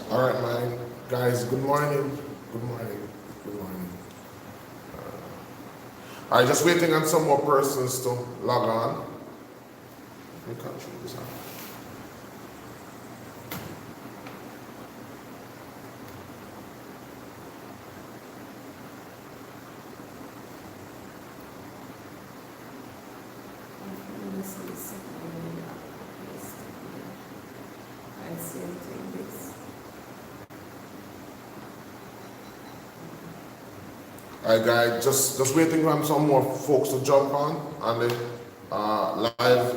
All right, my guys, good morning. Good morning. Good morning. All right, just waiting on some more persons to log on. We can't show this out. All right, guys, just waiting for some more folks to jump on the live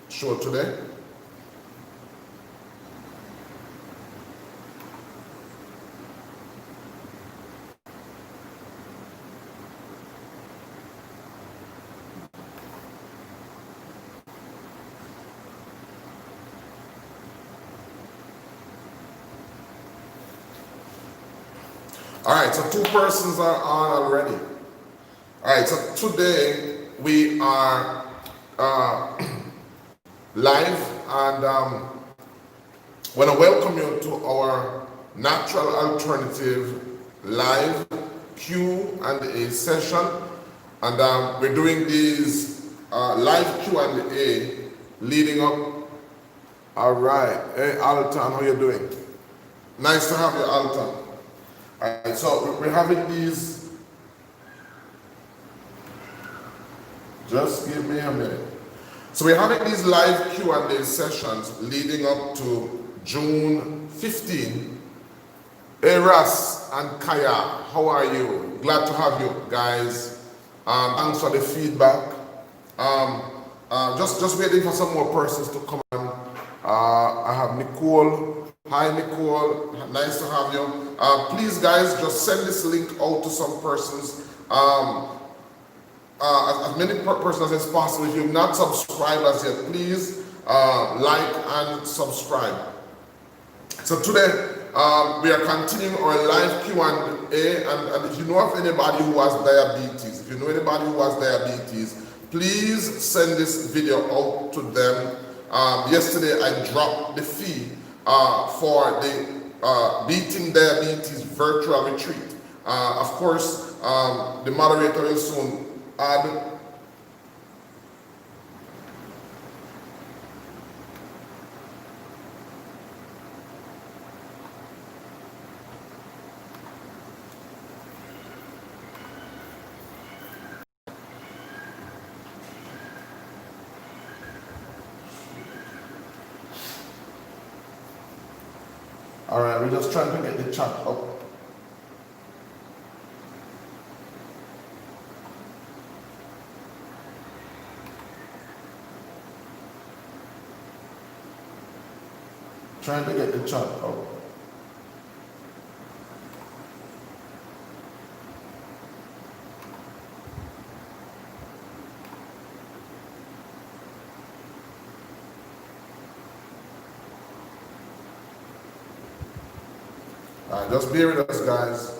show today. All right, so 2 persons are on already. All right, so today we are live, and want to welcome you to our natural alternative live Q&A session, and we're doing these live Q&A leading up. All right, hey Alton, how you doing? Nice to have you, Alton. All right, so we're having these. Just give me a minute. So we're having these live Q&A sessions leading up to June 15. Hey Russ and Kaya, how are you? Glad to have you guys. Thanks for the feedback. Just waiting for some more persons to come on. I have Nicole. Hi Nicole, nice to have you. Please guys, just send this link out to some persons. As many persons as possible. If you've not subscribed as yet, please like and subscribe. So today we are continuing our live Q&A, and if you know of anybody who has diabetes, please send this video out to them. Yesterday I dropped the fee for the Beating Diabetes virtual retreat. Of course, the moderator will soon add. All right, we're just trying to get the chat up. Trying to get the chat up. All right, just bear with us, guys.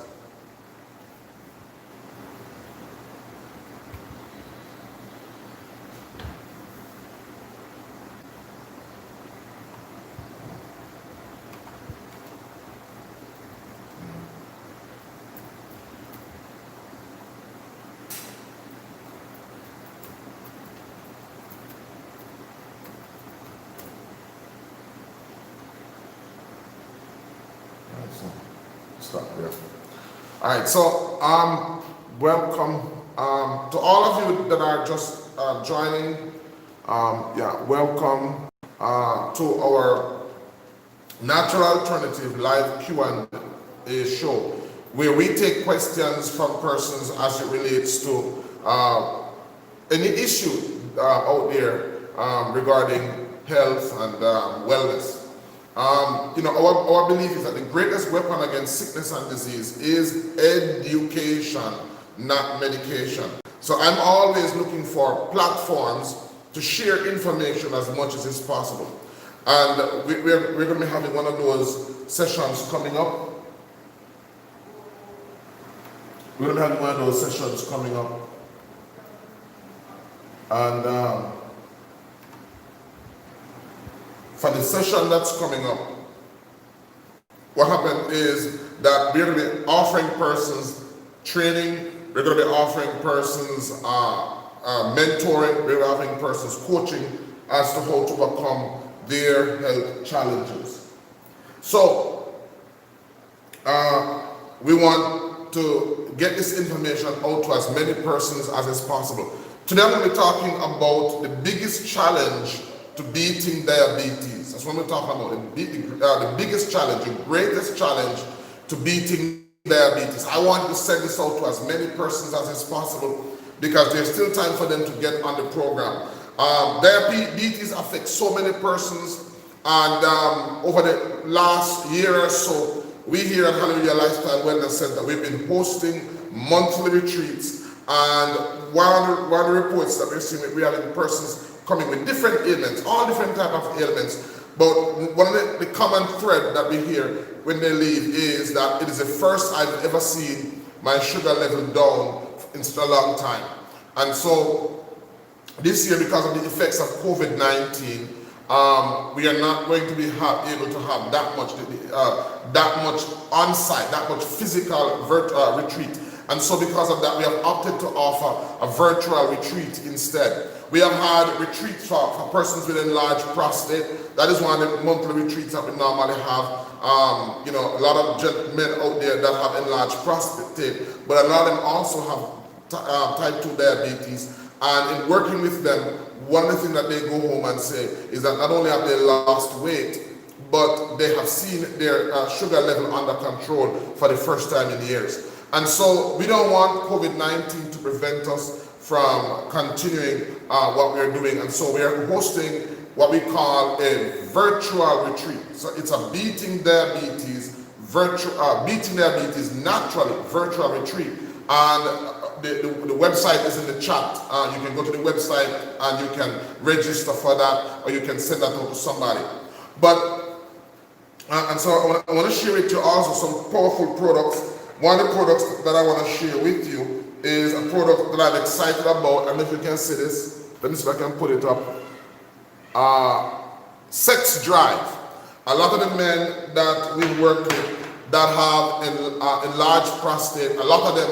Stop there. All right, so welcome to all of you that are just joining. Welcome to our natural alternative live Q&A show, where we take questions from persons as it relates to any issue out there regarding health and wellness. Our belief is that the greatest weapon against sickness and disease is education, not medication. So I'm always looking for platforms to share information as much as is possible. And we're going to be having one of those sessions coming up. We're going to be having one of those sessions coming up. And for the session that's coming up, what happened is that we're going to be offering persons training, we're going to be offering persons mentoring, we're offering persons coaching as to how to overcome their health challenges. So, we want to get this information out to as many persons as is possible. Today I'm going to be talking about the biggest challenge to beating diabetes. That's what we're talking about, the biggest challenge, the greatest challenge to beating diabetes. I want to send this out to as many persons as is possible because there's still time for them to get on the program. Diabetes affects so many persons, and over the last year or so, we here at Hallelujah Lifestyle Wellness Center, we've been hosting monthly retreats, and one of the reports that we're seeing, we have persons coming with different ailments, all different type of ailments, but one of the common thread that we hear when they leave is that it is the first I've ever seen my sugar level down in a long time. And so this year, because of the effects of COVID-19, we are not going to be able to have that much on-site, that much physical retreat. And so because of that, we have opted to offer a virtual retreat instead. We have had retreats for persons with enlarged prostate. That is one of the monthly retreats that we normally have. A lot of gentlemen out there that have enlarged prostate, but a lot of them also have type 2 diabetes. And in working with them, one of the things that they go home and say is that not only have they lost weight, but they have seen their sugar level under control for the first time in years. And so we don't want COVID-19 to prevent us from continuing what we're doing. And so we are hosting what we call a virtual retreat. So it's a beating diabetes naturally virtual retreat. And the website is in the chat. You can go to the website and you can register for that, or you can send that out to somebody. And so I want to share with you also some powerful products. One of the products that I want to share with you is a product that I'm excited about. And if you can see this, let me see if I can put it up. Sex Drive. A lot of the men that we work with that have enlarged prostate, a lot of them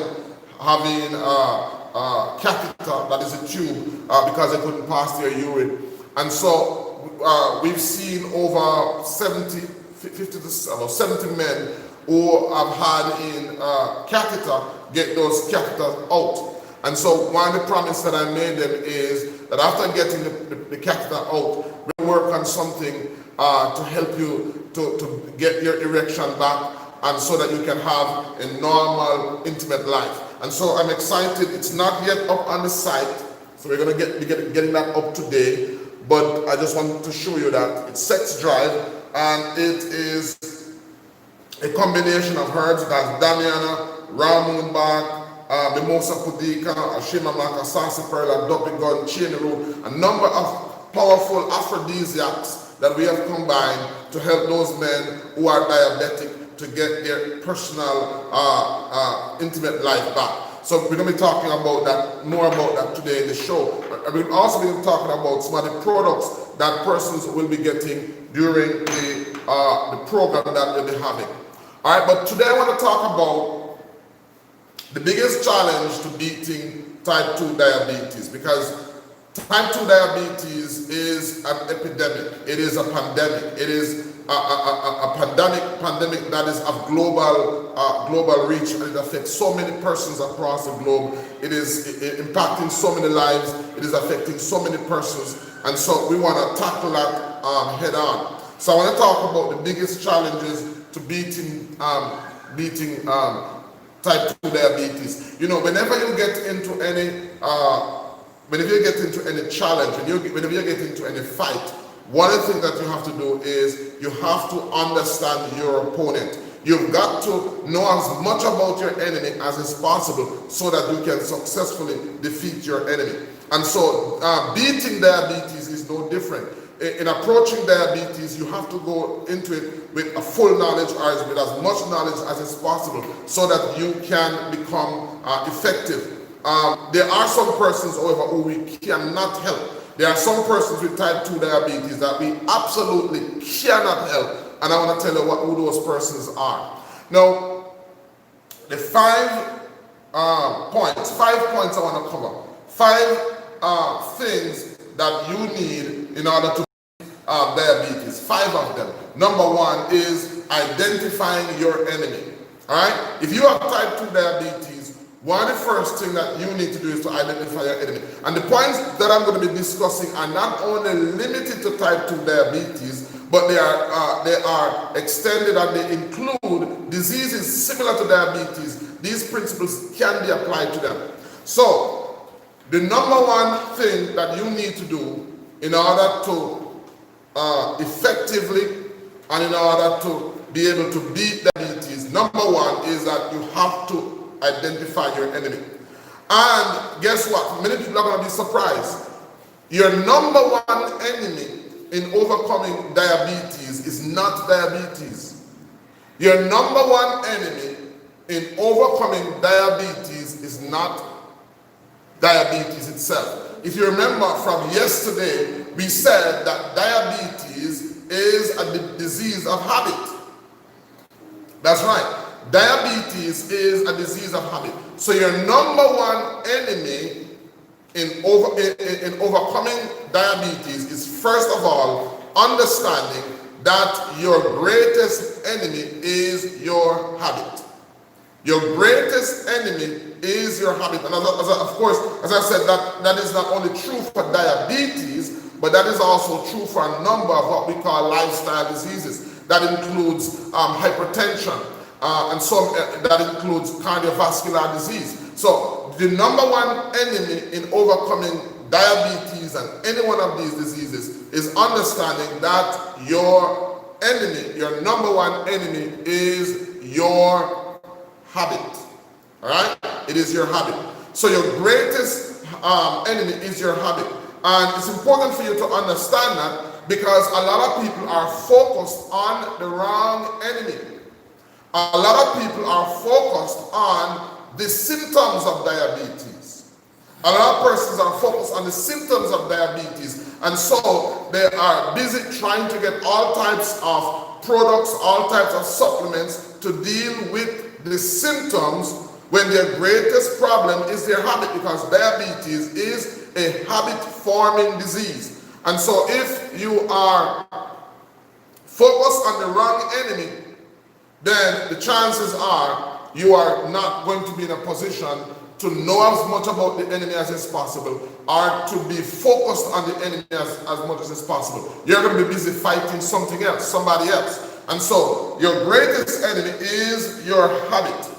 having a catheter, that is a tube, because they couldn't pass their urine. And so we've seen over 70 men who have had in catheter get those catheters out. And so one of the promises that I made them is that after getting the catheter out, we'll work on something to help you to get your erection back, and so that you can have a normal, intimate life. And so I'm excited. It's not yet up on the site, so we're going to be getting that up today. But I just want to show you that it's Sex Drive, and it is a combination of herbs. That's Damiana, Ramun bark, Mimosa pudica, Ashimamaka, Sarsaparilla, Dopigon, Chinuru, a number of powerful aphrodisiacs that we have combined to help those men who are diabetic to get their personal intimate life back. So we're going to be talking about that, more about that today in the show. We'll also be talking about some of the products that persons will be getting during the program that we'll be having. All right, but today I want to talk about the biggest challenge to beating type 2 diabetes, because type 2 diabetes is an epidemic. It is a pandemic. It is a pandemic that is of global reach, and it affects so many persons across the globe. It is impacting so many lives. It is affecting so many persons, and so we want to tackle that head on. So I want to talk about the biggest challenges to beating type 2 diabetes. You know, whenever you get into any challenge, whenever you get into any fight, one of the things that you have to do is you have to understand your opponent. You've got to know as much about your enemy as is possible so that you can successfully defeat your enemy. And so beating diabetes is no different. In approaching diabetes, you have to go into it with a full knowledge, or with as much knowledge as is possible, so that you can become effective. There are some persons, however, who we cannot help. There are some persons with type 2 diabetes that we absolutely cannot help, and I want to tell you who those persons are. Now, the 5 points I want to cover. 5 things that you need in order to diabetes. 5 of them. Number 1 is identifying your enemy. All right? If you have type 2 diabetes, one of the first things that you need to do is to identify your enemy. And the points that I'm going to be discussing are not only limited to type 2 diabetes, but they are extended and they include diseases similar to diabetes. These principles can be applied to them. So, the number 1 thing that you need to do in order to effectively and in order to be able to beat diabetes, number 1 is that you have to identify your enemy. And guess what? Many people are going to be surprised. Your number 1 enemy in overcoming diabetes is not diabetes. Your number 1 enemy in overcoming diabetes is not diabetes itself. If you remember from yesterday, we said that diabetes is a disease of habit. That's right. Diabetes is a disease of habit. So your number 1 enemy in overcoming diabetes is, first of all, understanding that your greatest enemy is your habit. Your greatest enemy is your habit. And of course, as I said, that is not only true for diabetes, but that is also true for a number of what we call lifestyle diseases. That includes hypertension, and some that includes cardiovascular disease. So the number 1 enemy in overcoming diabetes and any one of these diseases is understanding that your enemy, your number 1 enemy, is your habit. All right? It is your habit. So your greatest enemy is your habit. And it's important for you to understand that, because a lot of people are focused on the wrong enemy. A lot of people are focused on the symptoms of diabetes. A lot of persons are focused on the symptoms of diabetes, and so they are busy trying to get all types of products, all types of supplements to deal with the symptoms, when their greatest problem is their habit, because diabetes is a habit-forming disease. And so if you are focused on the wrong enemy, then the chances are you are not going to be in a position to know as much about the enemy as is possible, or to be focused on the enemy as much as is possible. You're going to be busy fighting something else, somebody else. And so your greatest enemy is your habit.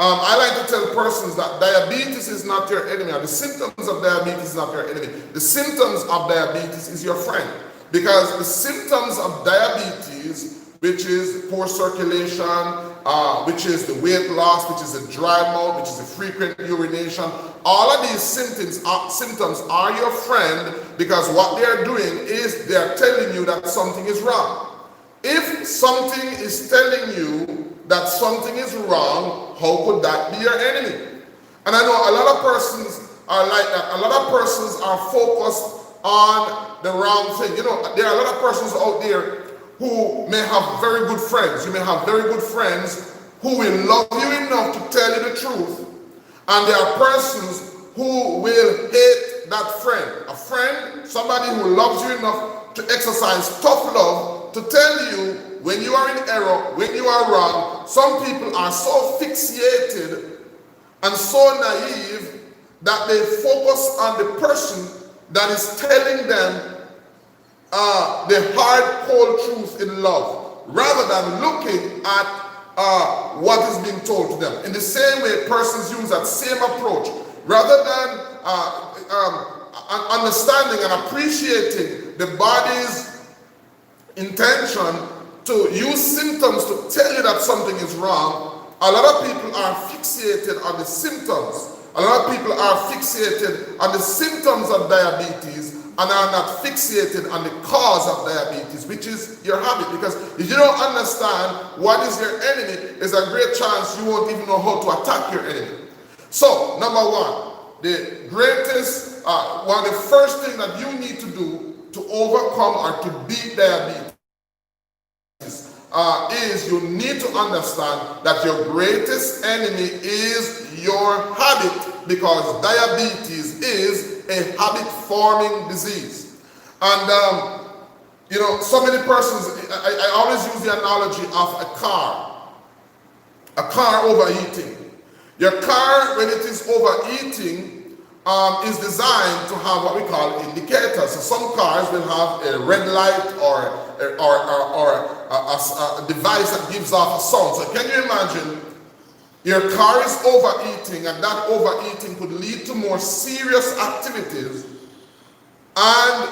I like to tell persons that diabetes is not your enemy, or the symptoms of diabetes is not your enemy. The symptoms of diabetes is your friend. Because the symptoms of diabetes, which is poor circulation, which is the weight loss, which is a dry mouth, which is a frequent urination, all of these symptoms are your friend, because what they are doing is they are telling you that something is wrong. If something is telling you that something is wrong, how could that be your enemy? And I know a lot of persons are like that. A lot of persons are focused on the wrong thing. You know, there are a lot of persons out there who may have very good friends. You may have very good friends who will love you enough to tell you the truth. And there are persons who will hate that friend. A friend, somebody who loves you enough to exercise tough love, to tell you when you are in error, when you are wrong. Some people are so fixated and so naive that they focus on the person that is telling them the hard, cold truth in love, rather than looking at what is being told to them. In the same way, persons use that same approach, rather than understanding and appreciating the body's intention to use symptoms to tell you that something is wrong. A lot of people are fixated on the symptoms. A lot of people are fixated on the symptoms of diabetes and are not fixated on the cause of diabetes, which is your habit. Because if you don't understand what is your enemy, there's a great chance you won't even know how to attack your enemy. So, number 1, the greatest one of the first things that you need to do to overcome or to beat diabetes is you need to understand that your greatest enemy is your habit, because diabetes is a habit-forming disease. And so many persons, I always use the analogy of a car overheating. Your car, when it is overheating, is designed to have what we call indicators. So some cars will have a red light or a device that gives off a sound. So can you imagine your car is overheating, and that overheating could lead to more serious activities, and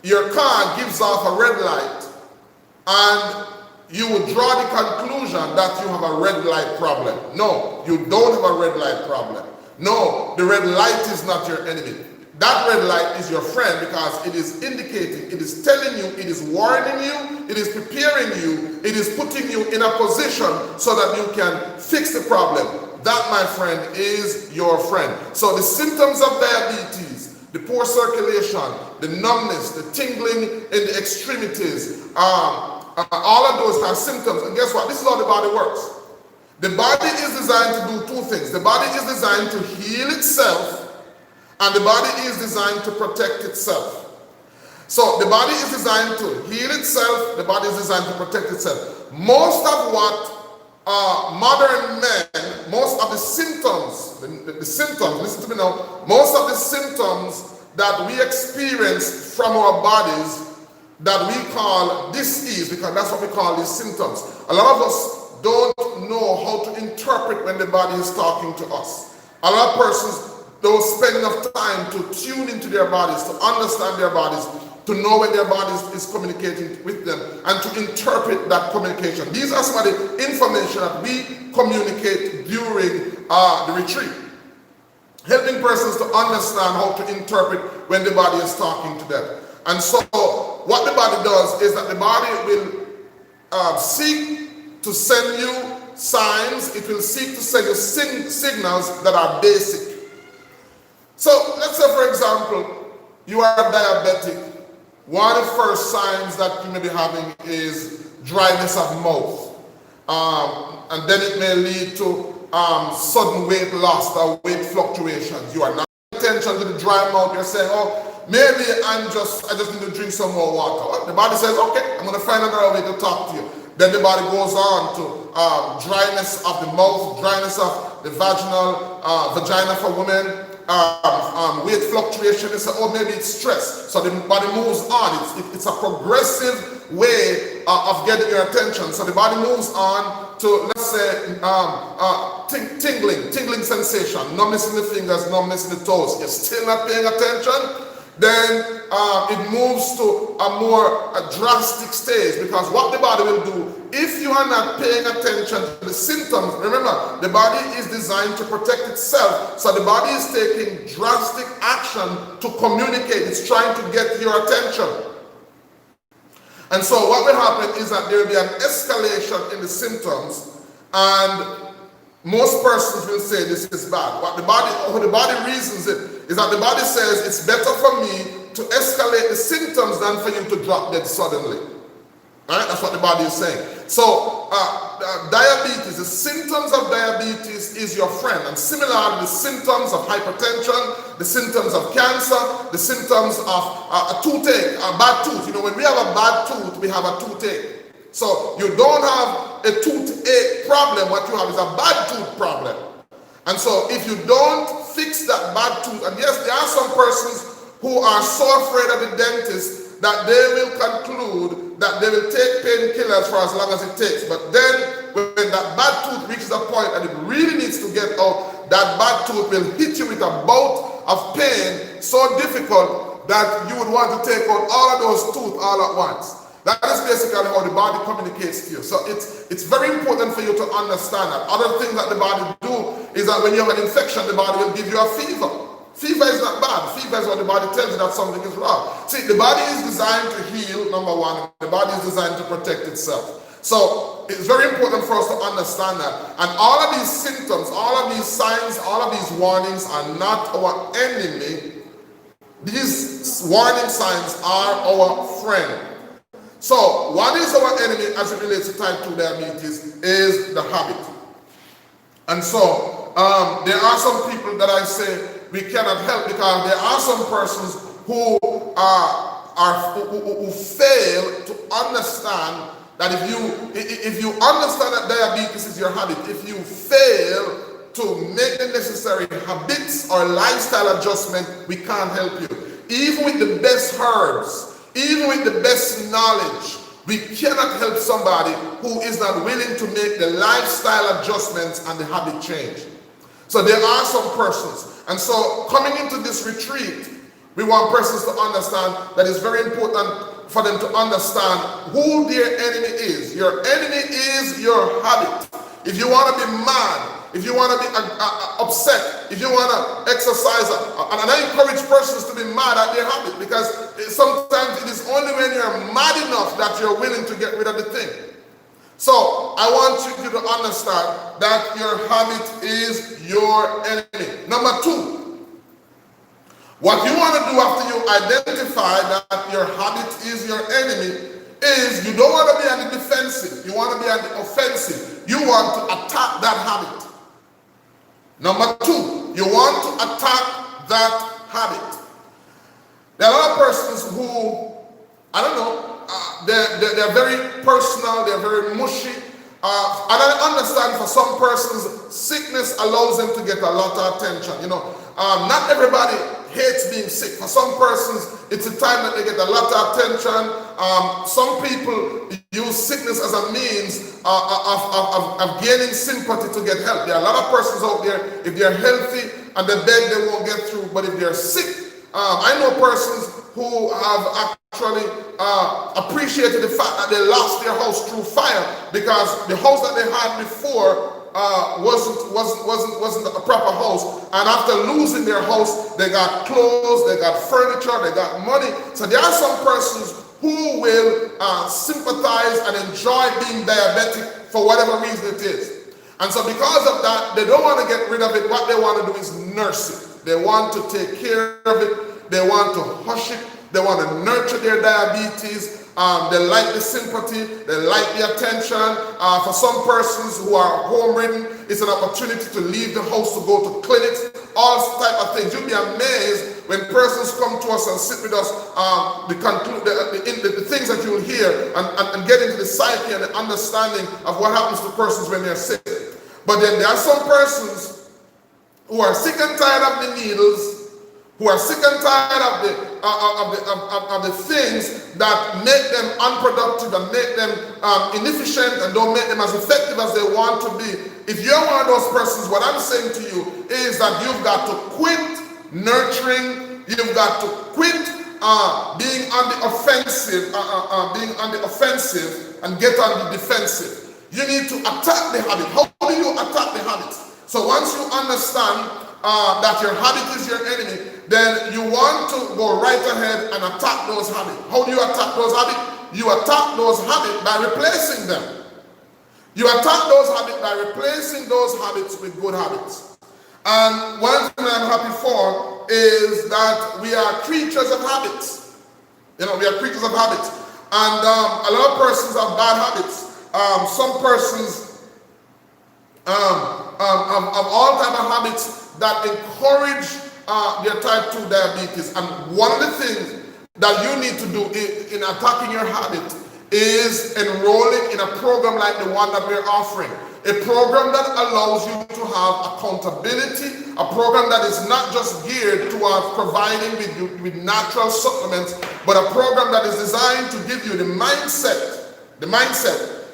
your car gives off a red light, and you would draw the conclusion that you have a red light problem. No, you don't have a red light problem. No, the red light is not your enemy. That red light is your friend, because it is indicating, it is telling you, it is warning you, it is preparing you, it is putting you in a position so that you can fix the problem. That, my friend, is your friend. So the symptoms of diabetes, the poor circulation, the numbness, the tingling in the extremities, all of those are symptoms. And guess what? This is how the body works. The body is designed to do two things. The body is designed to heal itself, and the body is designed to protect itself. So the body is designed to heal itself, the body is designed to protect itself. Most of what modern men, most of the symptoms, the symptoms, listen to me now, most of the symptoms that we experience from our bodies that we call dis-ease, because that's what we call these symptoms. A lot of us don't know how to interpret when the body is talking to us. A lot of persons don't spend enough time to tune into their bodies, to understand their bodies, to know when their body is communicating with them, and to interpret that communication. These are some of the information that we communicate during the retreat, helping persons to understand how to interpret when the body is talking to them. And so what the body does is that the body will seek to send you signs, it will seek to send you signals that are basic. So let's say, for example, you are diabetic. One of the first signs that you may be having is dryness of mouth. And then it may lead to sudden weight loss or weight fluctuations. You are not paying attention to the dry mouth. You're saying, oh, maybe I just need to drink some more water. Well, the body says, okay, I'm going to find another way to talk to you. Then the body goes on to dryness of the mouth, dryness of the vagina for women, weight fluctuation. They say, oh, maybe it's stress. So the body moves on. It's a progressive way of getting your attention. So the body moves on to, let's say, tingling sensation, numbness in the fingers, numbness in the toes. You're still not paying attention. Then it moves to a more drastic stage, because what the body will do, if you are not paying attention to the symptoms, remember, the body is designed to protect itself, so the body is taking drastic action to communicate. It's trying to get your attention. And so what will happen is that there will be an escalation in the symptoms, and most persons will say this is bad. How the body reasons it is that the body says it's better for me to escalate the symptoms than for you to drop dead suddenly. Right? That's what the body is saying. So diabetes, the symptoms of diabetes is your friend. And similarly, the symptoms of hypertension, the symptoms of cancer, the symptoms of a toothache, a bad tooth. You know, when we have a bad tooth, we have a toothache. So you don't have a toothache problem. What you have is a bad tooth problem. And so if you don't fix that bad tooth, and yes, there are some persons who are so afraid of the dentist that they will conclude that they will take painkillers for as long as it takes. But then when that bad tooth reaches a point and it really needs to get out, that bad tooth will hit you with a bout of pain so difficult that you would want to take out all of those teeth all at once. That is basically how the body communicates to you. So it's very important for you to understand that. Other things that the body do is that when you have an infection, the body will give you a fever. Fever is not bad. Fever is when the body tells you that something is wrong. See, the body is designed to heal, number one. The body is designed to protect itself. So it's very important for us to understand that. And all of these symptoms, all of these signs, all of these warnings are not our enemy. These warning signs are our friend. So what is our enemy as it relates to type 2 diabetes is the habit. And so there are some people that I say we cannot help, because there are some persons who who fail to understand that if you understand that diabetes is your habit, if you fail to make the necessary habits or lifestyle adjustment, we can't help you. Even with the best herbs, even with the best knowledge, we cannot help somebody who is not willing to make the lifestyle adjustments and the habit change. So there are some persons, and so coming into this retreat, we want persons to understand that it's very important for them to understand who their enemy is. Your enemy is your habit. If you want to be mad, if you want to be upset, if you want to exercise, and I encourage persons to be mad at their habit, because sometimes it is only when you're mad enough that you're willing to get rid of the thing. So I want you to understand that your habit is your enemy. Number 2, what you want to do after you identify that your habit is your enemy is you don't want to be on the defensive. You want to be on the offensive. You want to attack that habit. Number 2, you want to attack that habit. There are a lot of persons who, I don't know, they're very personal, they're very mushy. And I understand for some persons, sickness allows them to get a lot of attention. You know, not everybody hates being sick. For some persons, it's a time that they get a lot of attention. Some people use sickness as a means of gaining sympathy to get help. There are a lot of persons out there, if they're healthy and they beg, they won't get through. But if they're sick, I know persons who have actually appreciated the fact that they lost their house through fire, because the house that they had before wasn't a proper house, and after losing their house, they got clothes, they got furniture, they got money. So there are some persons who will sympathize and enjoy being diabetic for whatever reason it is. And so because of that, they don't want to get rid of it. What they want to do is nurse it. They want to take care of it. They want to hush it. They want to nurture their diabetes. They like the sympathy. They like the attention. For some persons who are home-ridden, it's an opportunity to leave the house to go to clinics, all type of things. You'll be amazed when persons come to us and sit with us, the things that you'll hear and get into the psyche and the understanding of what happens to persons when they're sick. But then there are some persons who are sick and tired of the needles, who are sick and tired of the things that make them unproductive and make them inefficient and don't make them as effective as they want to be. If you're one of those persons, what I'm saying to you is that you've got to quit nurturing. You've got to quit being on the offensive, and get on the defensive. You need to attack the habit. How do you attack the habit? So once you understand that your habit is your enemy, then you want to go right ahead and attack those habits. How do you attack those habits? You attack those habits by replacing them. You attack those habits by replacing those habits with good habits. And one thing I'm happy for is that we are creatures of habits. You know, we are creatures of habits. And a lot of persons have bad habits. Some persons have all type of habits that encourage their type 2 diabetes. And one of the things that you need to do in attacking your habit is enrolling in a program like the one that we're offering. A program that allows you to have accountability, a program that is not just geared towards providing with natural supplements, but a program that is designed to give you the mindset,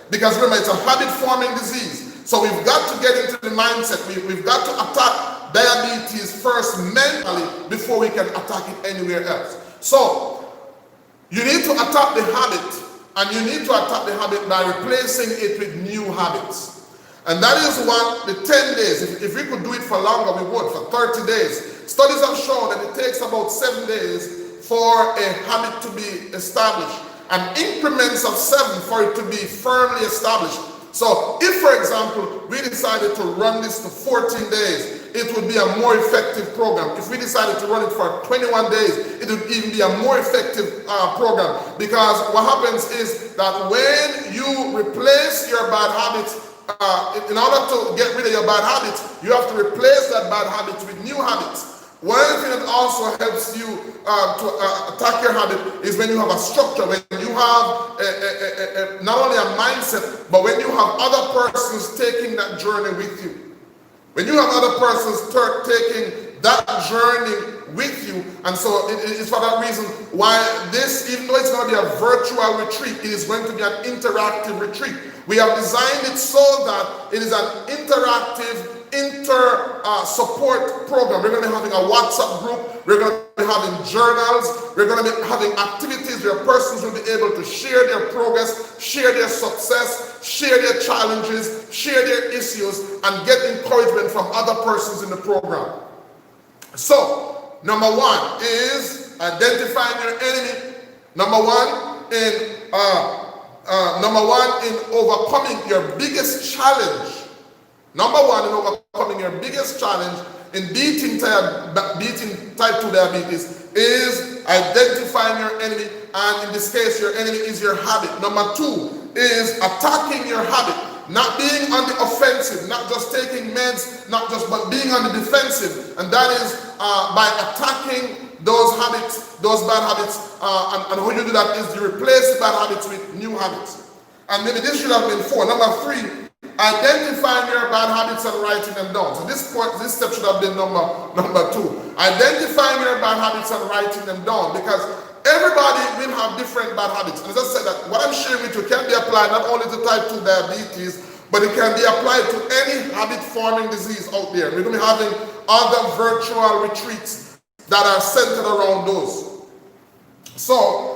because remember, it's a habit-forming disease. So we've got to get into the mindset. We've got to attack diabetes first mentally before we can attack it anywhere else. So you need to attack the habit, and you need to attack the habit by replacing it with new habits. And that is what the 10 days, if we could do it for longer, we would, for 30 days. Studies have shown that it takes about 7 days for a habit to be established, and increments of 7 for it to be firmly established. So if, for example, we decided to run this to 14 days, it would be a more effective program. If we decided to run it for 21 days, it would even be a more effective program, because what happens is that when you replace your bad habits, in order to get rid of your bad habits, you have to replace that bad habits with new habits. One thing that also helps you to attack your habit is when you have a structure, when you have not only a mindset, but when you have other persons taking that journey with you. When you have other persons taking that journey with you, and so it's for that reason why this, even though it's going to be a virtual retreat, it is going to be an interactive retreat. We have designed it so that it is an interactive support program. We're going to be having a WhatsApp group. We're going to be having journals. We're going to be having activities where persons will be able to share their progress, share their success, share their challenges, share their issues, and get encouragement from other persons in the program. So, number one is identifying your enemy. Number one in overcoming your biggest challenge. Number one in overcoming your biggest challenge in beating type 2 diabetes is identifying your enemy, and in this case, your enemy is your habit. Number two is attacking your habit, not being on the offensive, not just taking meds, but being on the defensive, and that is by attacking those habits, those bad habits, and how you do that is you replace the bad habits with new habits. And maybe this should have been 4. Number 3, identifying your bad habits and writing them down. So this step should have been number 2. Identifying your bad habits and writing them down, because everybody will have different bad habits. And as I said, that what I'm sharing with you can be applied not only to type 2 diabetes, but it can be applied to any habit-forming disease out there. We're going to be having other virtual retreats that are centered around those. So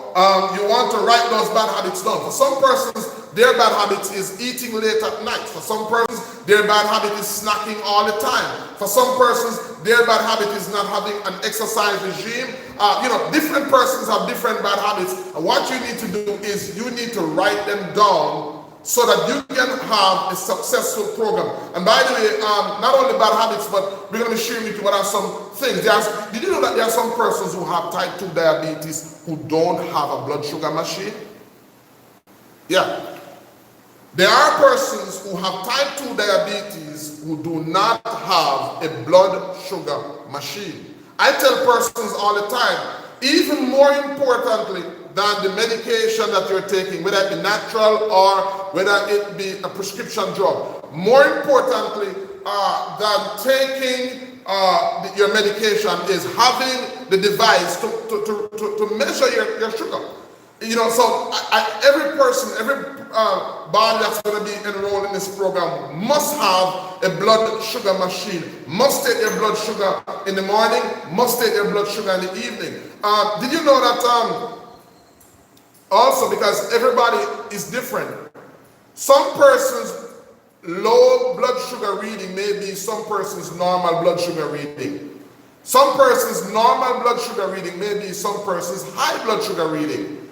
you want to write those bad habits down. For some persons, their bad habit is eating late at night. For some persons, their bad habit is snacking all the time. For some persons, their bad habit is not having an exercise regime. Different persons have different bad habits. And what you need to do is you need to write them down so that you can have a successful program. And by the way, not only bad habits, but we're going to be sharing with you what are some things. Did you know that there are some persons who have type 2 diabetes who don't have a blood sugar machine? Yeah. There are persons who have type 2 diabetes who do not have a blood sugar machine. I tell persons all the time, even more importantly than the medication that you're taking, whether it be natural or whether it be a prescription drug, more importantly than taking your medication is having the device to measure your sugar. So every person, every body that's going to be enrolled in this program must have a blood sugar machine, must take their blood sugar in the morning, must take their blood sugar in the evening. Did you know that also, because everybody is different, some persons' low blood sugar reading may be some person's normal blood sugar reading. Some person's normal blood sugar reading may be some person's high blood sugar reading.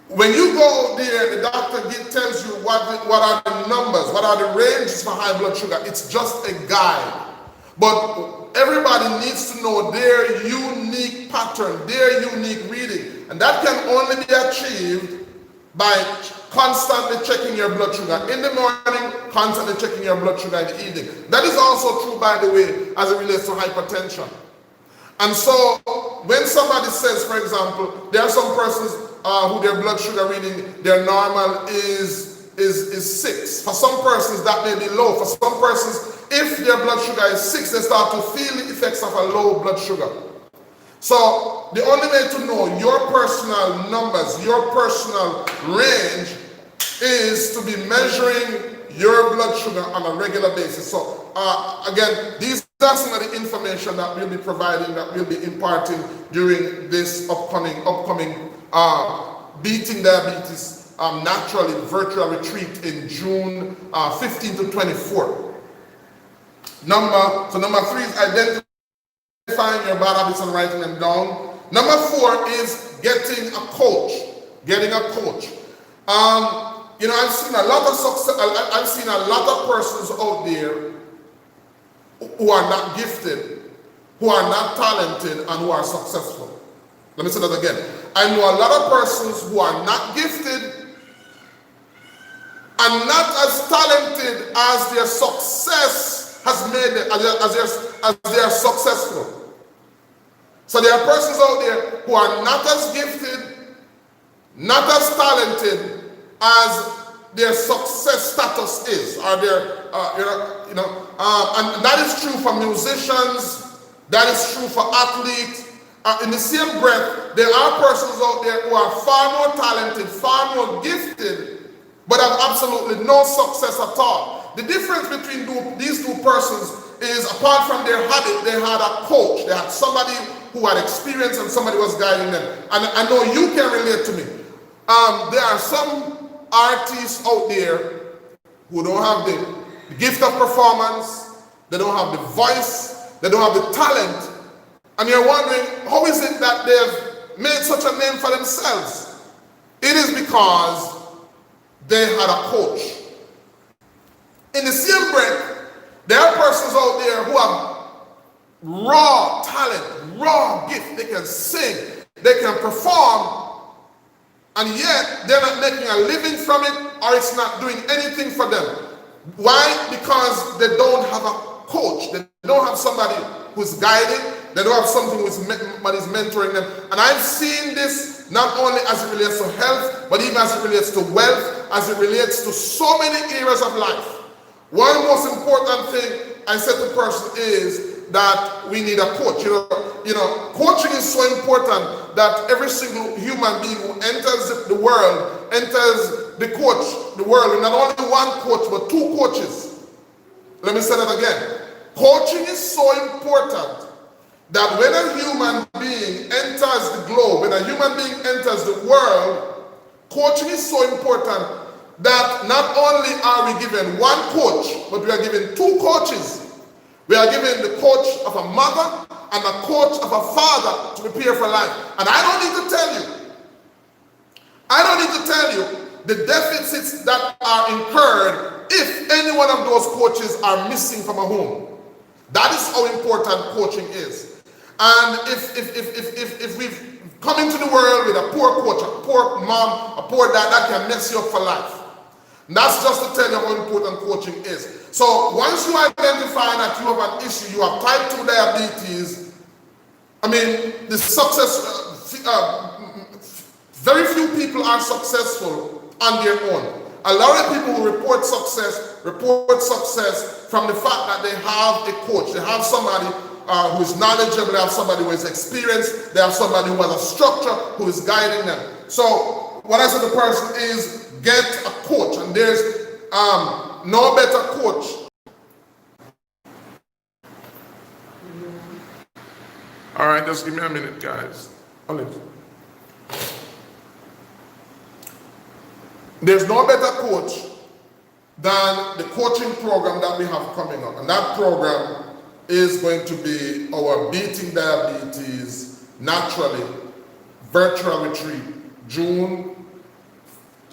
When you go there, the doctor tells you what are the numbers, what are the ranges for high blood sugar. It's just a guide. But everybody needs to know their unique pattern, their unique reading. And that can only be achieved by constantly checking your blood sugar in the morning, constantly checking your blood sugar in the evening. That is also true, by the way, as it relates to hypertension. And so when somebody says, for example, there are some persons who their blood sugar reading, their normal is 6. For some persons that may be low. For some persons, if their blood sugar is 6, they start to feel the effects of a low blood sugar. So the only way to know your personal numbers, your personal range, is to be measuring your blood sugar on a regular basis. So again, these are some of the information that we'll be providing, that we'll be imparting during this upcoming Beating Diabetes Naturally virtual retreat in June 15 to 24. Number 3 is identifying your bad habits and writing them down. Number 4 is getting a coach. I've seen a lot of success. I've seen a lot of persons out there who are not gifted, who are not talented, and who are successful. Let me say that again. I know a lot of persons who are not gifted and not as talented as their success has made them, as they are successful. So there are persons out there who are not as gifted, not as talented as their success status is, or their, and that is true for musicians, that is true for athletes. In the same breath, there are persons out there who are far more talented, far more gifted, but have absolutely no success at all. The difference between these two persons is, apart from their habit, they had a coach. They had somebody who had experience and somebody was guiding them. And I know you can relate to me. There are some artists out there who don't have the gift of performance, they don't have the voice, they don't have the talent, and you're wondering, how is it that they've made such a name for themselves? It is because they had a coach. In the same breath, there are persons out there who have raw talent, raw gift. They can sing, they can perform, and yet they're not making a living from it, or it's not doing anything for them. Why? Because they don't have a coach. They don't have somebody who's guiding. They don't have something who's mentoring them. And I've seen this not only as it relates to health, but even as it relates to wealth, as it relates to so many areas of life. One most important thing I said to the person is that we need a coach. You know, coaching is so important that every single human being who enters the world enters the world with not only one coach, but two coaches. Let me say that again. Coaching is so important that when a human being enters the globe, when a human being enters the world, coaching is so important that not only are we given one coach, but we are given two coaches. We are given the coach of a mother and a coach of a father to prepare for life. And I don't need to tell you the deficits that are incurred if any one of those coaches are missing from a home. That is how important coaching is. And if we've come into the world with a poor coach, a poor mom, a poor dad, that can mess you up for life. And that's just to tell you how important coaching is. So once you identify that you have an issue, you have type 2 diabetes, I mean, the success, very few people are successful on their own. A lot of people who report success from the fact that they have a coach. They have somebody who is knowledgeable, they have somebody who is experienced, they have somebody who has a structure who is guiding them. So what I said to the person is, get a coach, and there's no better coach. All right, just give me a minute, guys. There's no better coach than the coaching program that we have coming up, and that program is going to be our Beating Diabetes Naturally virtual retreat, June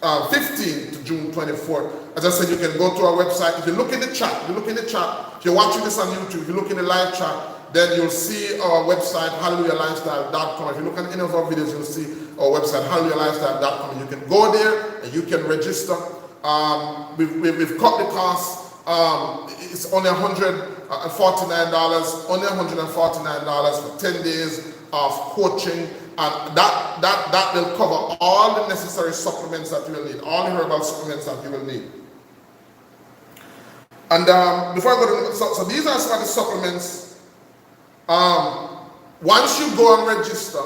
15th to June 24th. As I said, you can go to our website. If you look in the chat, if you're watching this on YouTube, if you look in the live chat, then you'll see our website, hallelujahlifestyle.com. If you look at any of our videos, you'll see our website, hallelujahlifestyle.com. You can go there and you can register. We've cut the cost. It's only $149, only $149 for 10 days of coaching. And that will cover all the necessary supplements that you will need, all the herbal supplements that you will need. And before I go to, so these are some of the supplements. Once you go and register,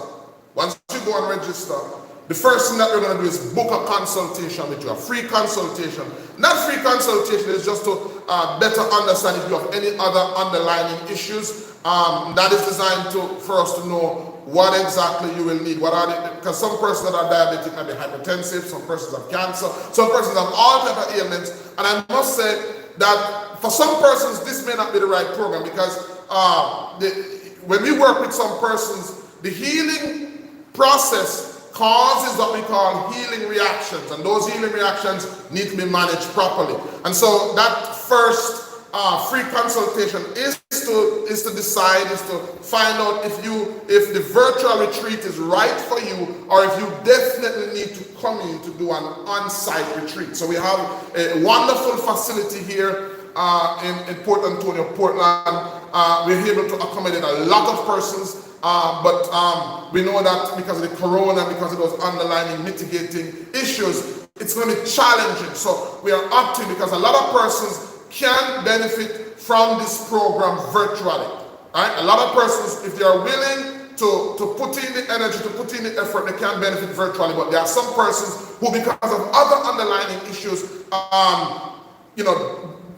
the first thing that we're going to do is book a consultation with you, a free consultation. Not free consultation, it's just to better understand if you have any other underlying issues. That is designed for us to know what exactly you will need. What are they? Because some persons that are diabetic might be hypertensive, some persons have cancer, some persons have all types of ailments. And I must say that for some persons, this may not be the right program, because when we work with some persons, the healing process causes what we call healing reactions, and those healing reactions need to be managed properly. And so that first free consultation is to decide, is to find out if the virtual retreat is right for you, or if you definitely need to come in to do an on-site retreat. So we have a wonderful facility here in Port Antonio, Portland. We're able to accommodate a lot of persons, but we know that because of the corona, because of those underlying mitigating issues, it's going to be challenging. So we are opting because a lot of persons can benefit from this program virtually. Right? A lot of persons, if they are willing to put in the energy, to put in the effort, they can benefit virtually. But there are some persons who, because of other underlying issues,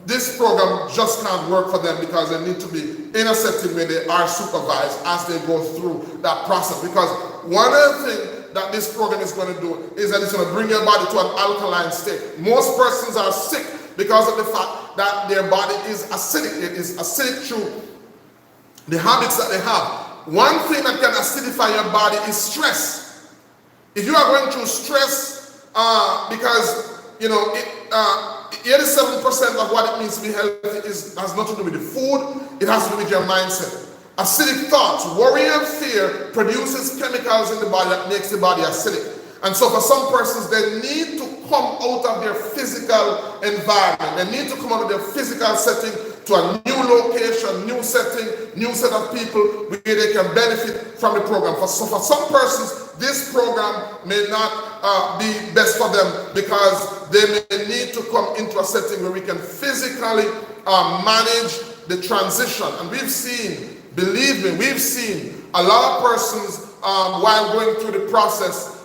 this program just can't work for them because they need to be in a setting where they are supervised as they go through that process. Because one of the things that this program is going to do is that it's going to bring your body to an alkaline state. Most persons are sick because of the fact that their body is acidic. It is acidic through the habits that they have. One thing that can acidify your body is stress. If you are going through stress, because 87% of what it means to be healthy has nothing to do with the food, it has to do with your mindset. Acidic thoughts, worry and fear produces chemicals in the body that makes the body acidic. And so for some persons, they need to come out of their physical environment. They need to come out of their physical setting to a new location, new setting, new set of people where they can benefit from the program. So for some persons, this program may not be best for them because they may need to come into a setting where we can physically manage the transition. And we've seen, believe me, we've seen a lot of persons while going through the process,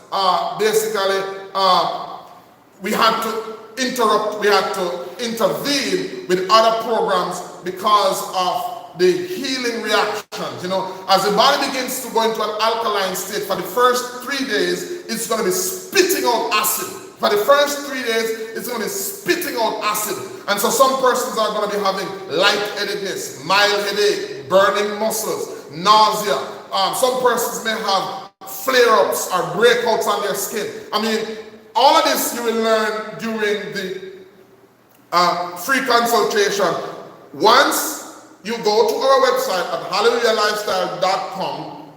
we had to interrupt, we had to intervene with other programs because of the healing reactions. As the body begins to go into an alkaline state, for the first 3 days, it's going to be spitting out acid. For the first 3 days, it's going to be spitting out acid. And so some persons are going to be having lightheadedness, mild headache, burning muscles, nausea. Some persons may have flare-ups or breakouts on their skin. All of this you will learn during the free consultation. Once you go to our website at hallelujahlifestyle.com,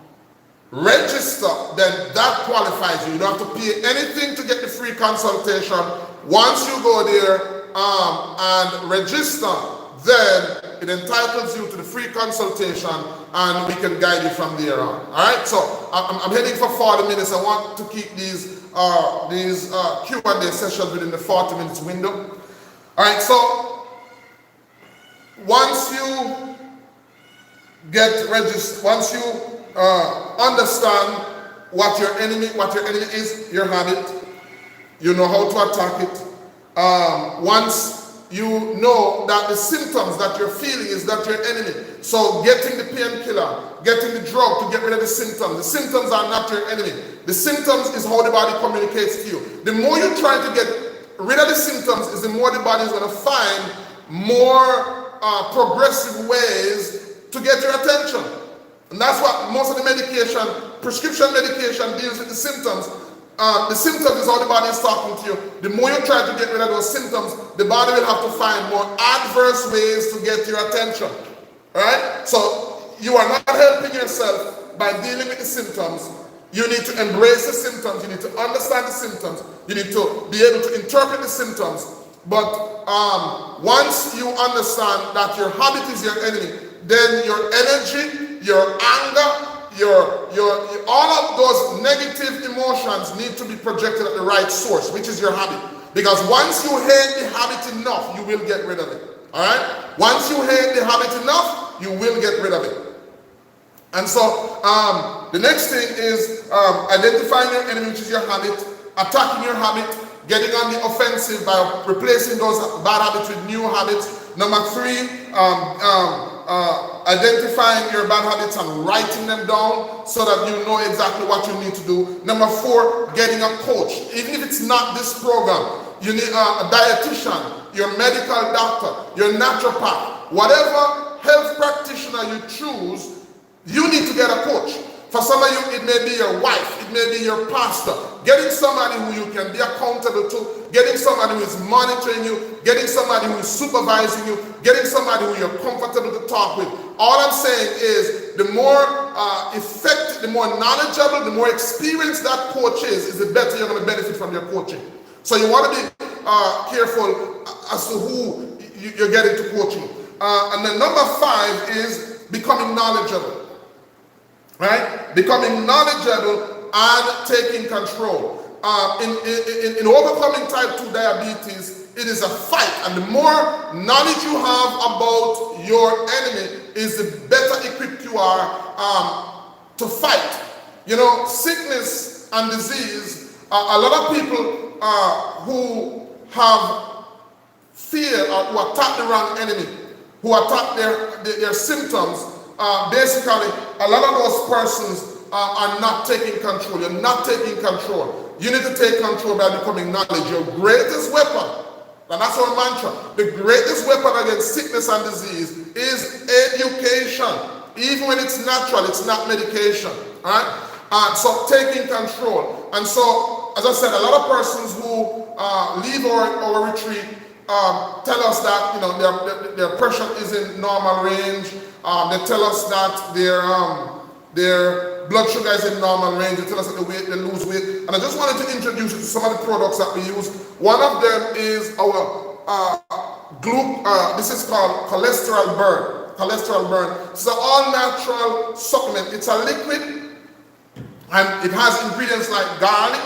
register, then that qualifies you. You don't have to pay anything to get the free consultation. Once you go there and register, then it entitles you to the free consultation and we can guide you from there on. All right, so I'm heading for 40 minutes. I want to keep these Q&A sessions within the 40 minutes window. All right, so once you get registered, once you understand what your enemy is, your habit, you know how to attack it. Once you know that the symptoms that you're feeling is that your enemy. So getting the painkiller, getting the drug to get rid of the symptoms. The symptoms are not your enemy. The symptoms is how the body communicates to you. The more you try to get rid of the symptoms, is the more the body is going to find more progressive ways to get your attention. And that's what most of the medication, prescription medication, deals with the symptoms. The symptoms is how the body is talking to you. The more you try to get rid of those symptoms, the body will have to find more adverse ways to get your attention. Alright? So you are not helping yourself by dealing with the symptoms. You need to embrace the symptoms. You need to understand the symptoms. You need to be able to interpret the symptoms. But once you understand that your habit is your enemy, then your energy, your anger, all of those negative emotions need to be projected at the right source, which is your habit. Because once you hate the habit enough, you will get rid of it. All right? Once you hate the habit enough, you will get rid of it. And so the next thing is identifying your enemy, which is your habit, attacking your habit, getting on the offensive by replacing those bad habits with new habits. Number 3, identifying your bad habits and writing them down so that you know exactly what you need to do. Number 4, getting a coach. Even if it's not this program, you need a dietitian, your medical doctor, your naturopath, whatever health practitioner you choose, you need to get a coach. For some of you, it may be your wife, it may be your pastor. getting somebody who you can be accountable to, getting somebody who is monitoring you, getting somebody who is supervising you, getting somebody who you're comfortable to talk with. All I'm saying is the more effective, the more knowledgeable, the more experienced that coach is the better you're going to benefit from your coaching. So you want to be careful as to who you're getting to coaching. And then number 5 is becoming knowledgeable. Right? Becoming knowledgeable and taking control. In overcoming type 2 diabetes, it is a fight. And the more knowledge you have about your enemy, is the better equipped you are to fight. You know, sickness and disease, a lot of people who have fear or who attack the wrong enemy, who attack their symptoms, basically, a lot of those persons are not taking control. You're not taking control. You need to take control by becoming knowledge. Your greatest weapon, and that's our mantra, the greatest weapon against sickness and disease is education. Even when it's natural, it's not medication. All right? So taking control. And so, as I said, a lot of persons who leave our retreat tell us that, you know, their pressure is in normal range. They tell us that their blood sugar is in normal range. They tell us that they lose weight. And I just wanted to introduce you to some of the products that we use. One of them is our this is called Cholesterol Burn. Cholesterol Burn. It's an all-natural supplement. It's a liquid, and it has ingredients like garlic.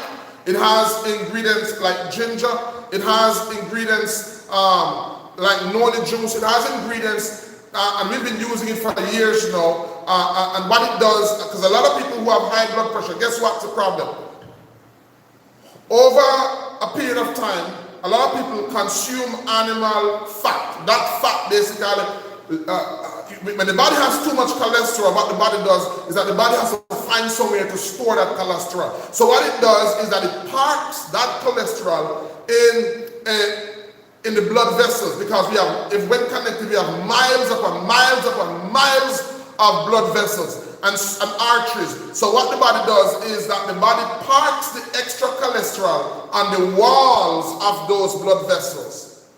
It has ingredients like ginger. It has ingredients like noni juice. It has ingredients, and we've been using it for years now. And what it does, because a lot of people who have high blood pressure, guess what's the problem? Over a period of time, a lot of people consume animal fat. That fat basically, when the body has too much cholesterol, what the body does is that the body has to find somewhere to store that cholesterol. So what it does is that it parks that cholesterol in the blood vessels, because we have, if when connected, we have miles upon miles upon miles of blood vessels and arteries. So what the body does is that the body parks the extra cholesterol on the walls of those blood vessels.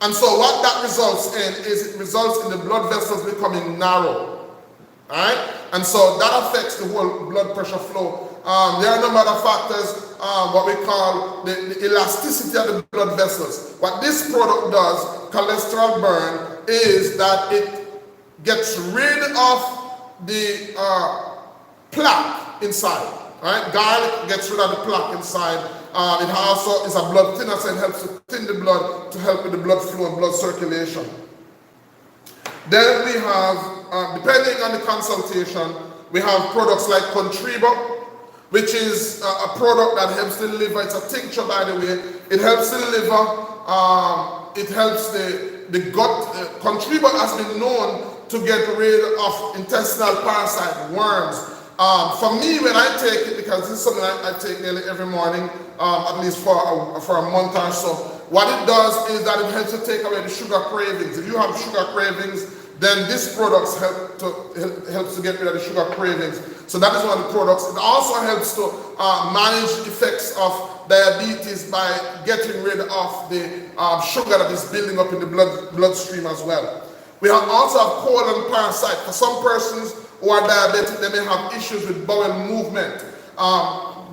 And so what that results in is it results in the blood vessels becoming narrow. Alright? And so that affects the whole blood pressure flow. There are a number of factors, what we call the elasticity of the blood vessels. What this product does, Cholesterol Burn, is that it gets rid of the plaque inside. Right? Garlic gets rid of the plaque inside. It also is a blood thinner, so it helps to thin the blood to help with the blood flow and blood circulation. Then we have, depending on the consultation, we have products like Contribo, which is a product that helps the liver. It's a tincture, by the way. It helps the liver. It helps the gut. Contribo has been known to get rid of intestinal parasite, worms. For me, when I take it, because this is something I take nearly every morning, at least for a month or so, what it does is that it helps to take away the sugar cravings. If you have sugar cravings, then this product helps to get rid of the sugar cravings. So that is one of the products. It also helps to manage effects of diabetes by getting rid of the sugar that is building up in the bloodstream as well. We also have colon parasite. For some persons who are diabetic, they may have issues with bowel movement.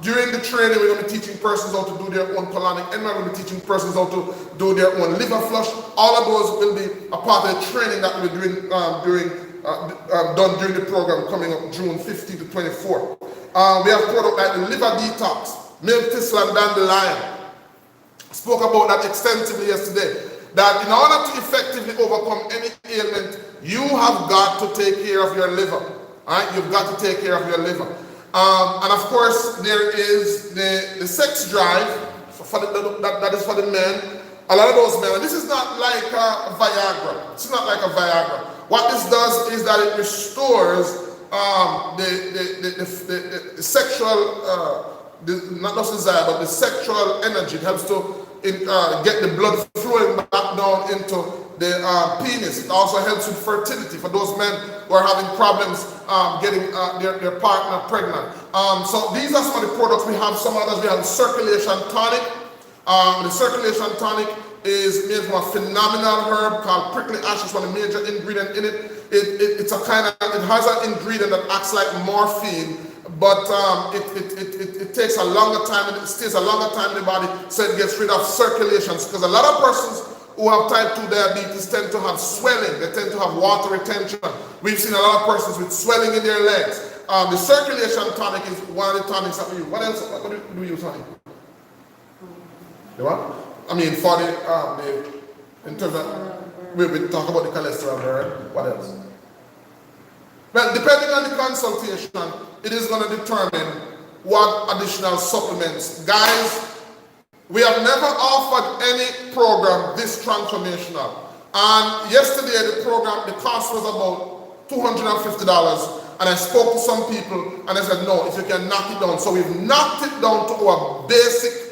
During the training, we're going to be teaching persons how to do their own colonic enema. We're going to be teaching persons how to do their own liver flush. All of those will be a part of the training that we're doing done during the program coming up June 15 to 24. We have products like the liver detox, milk thistle and dandelion. Spoke about that extensively yesterday. That in order to effectively overcome any ailment, you have got to take care of your liver. All right? You've got to take care of your liver. And of course, there is the sex drive, that is for the men. A lot of those men, and this is not like a Viagra. It's not like a Viagra. What this does is that it restores the sexual, not just desire, but the sexual energy. It helps to get the blood flowing back back down into the penis. It also helps with fertility for those men who are having problems getting their partner pregnant. So these are some of the products we have. Some others, we have the circulation tonic. The circulation tonic is made from a phenomenal herb called prickly ash. It's one of the major ingredients in it. It has an ingredient that acts like morphine, but it takes a longer time and it stays a longer time in the body, so it gets rid of circulations. Because a lot of persons who have type 2 diabetes tend to have swelling. They tend to have water retention. We've seen a lot of persons with swelling in their legs. The circulation tonic is one of the tonics that we use. What else? What do we use, honey? The what? I mean, for the in terms of, we talk about the cholesterol burn. What else? Well, depending on the consultation, it is going to determine what additional supplements. Guys, we have never offered any program this transformational. And yesterday, the program, the cost was about $250. And I spoke to some people and I said, no, if you can knock it down. So we've knocked it down to our basic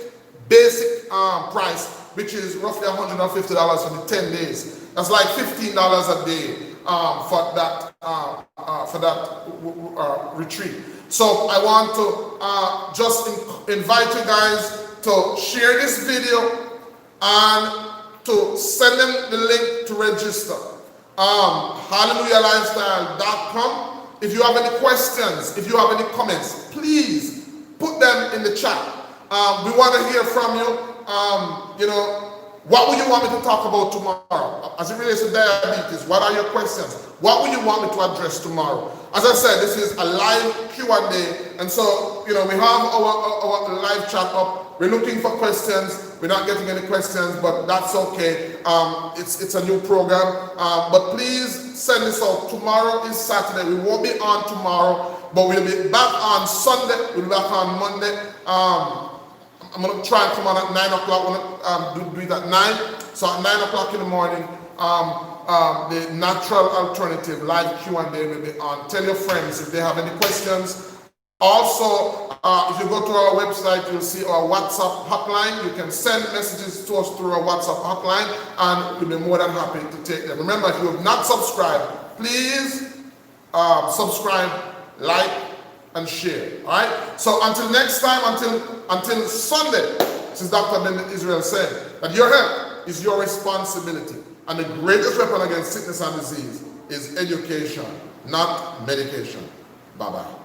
price, which is roughly $150 for the 10 days. That's like $15 a day for that retreat. So I want to just invite you guys to share this video and to send them the link to register. HallelujahLifestyle.com. If you have any questions, if you have any comments, please put them in the chat. We want to hear from you. What would you want me to talk about tomorrow? As it relates to diabetes, what are your questions? What would you want me to address tomorrow? As I said, this is a live Q&A, and so, we have our live chat up. We're looking for questions. We're not getting any questions, but that's okay. It's a new program, but please send this out. Tomorrow is Saturday. We won't be on tomorrow, but we'll be back on Sunday. We'll be back on Monday. I'm going to try and come on at 9 o'clock. I'm going to do it at 9. So at 9 o'clock in the morning, the natural alternative live Q&A will be on. Tell your friends if they have any questions. Also, if you go to our website, you'll see our WhatsApp hotline. You can send messages to us through our WhatsApp hotline, and we'll be more than happy to take them. Remember, if you have not subscribed, please subscribe, like, and share. All right. So until next time, until Sunday, this is Dr. Ben Israel said that your health is your responsibility, and the greatest weapon against sickness and disease is education, not medication. Bye bye.